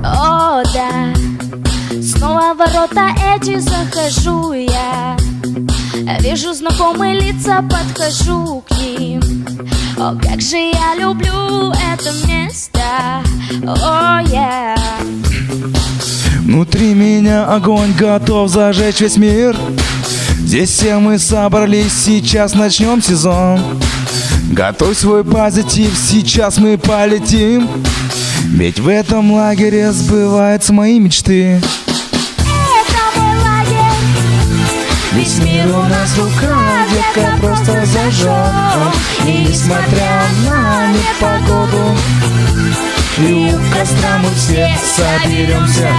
О, да, снова в ворота эти захожу я. Вижу знакомые лица, подхожу к ним. О, как же я люблю это место. О, я. Внутри меня огонь, готов зажечь весь мир. Здесь все мы собрались, сейчас начнем сезон. Готовь свой позитив, сейчас мы полетим. Ведь в этом лагере сбываются мои мечты. Это мой лагерь. Весь мир у нас в руках, детка, просто зажжем. И несмотря на непогоду, и у костра мы все соберемся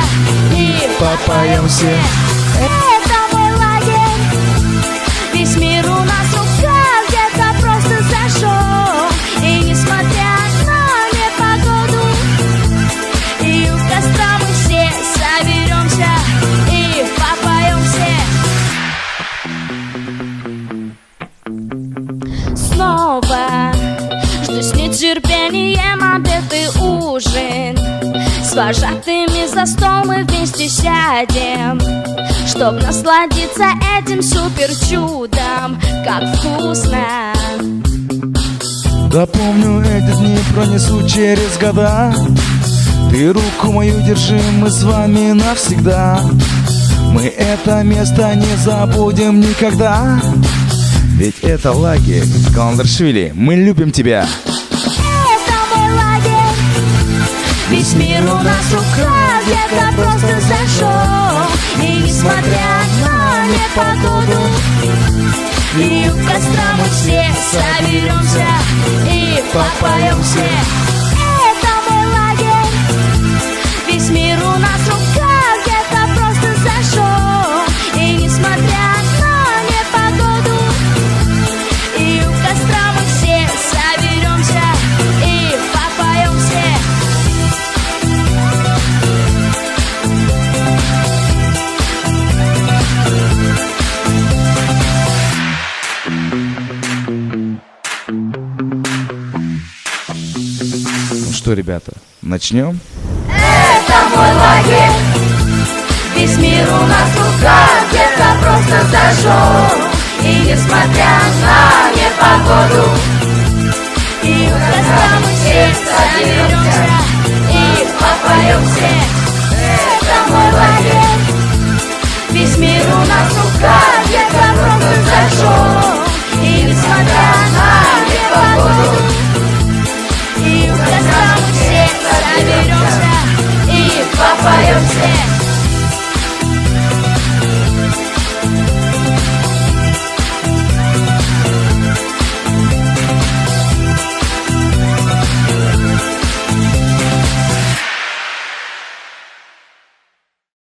и попоем все. Это мой лагерь. Весь мир у нас в руках, где-то просто зажжем. И несмотря на непогоду, и у костра мы все соберемся и попоем все. Снова жду с нетерпением обед и ужин. С вожатыми за стол мы вместе сядем, чтоб насладиться этим супер чудом. Как вкусно! Да помню, эти дни пронесу через года. Ты руку мою держи, мы с вами навсегда. Мы это место не забудем никогда. Ведь это лагерь Каландашвили, мы любим тебя. Это мой лагерь. Весь мир у нас в руках, где-то просто зажжем. И несмотря на непогоду, и у костра мы все соберемся и попоем все. Это мой лагерь. Весь мир у нас в руках, где-то просто зажжем. И несмотря на непогоду, и у костра мы все соберемся и попоем все. Ну что, ребята, начнем? Это мой лагерь. Весь мир у нас в руках, где-то просто зажжем.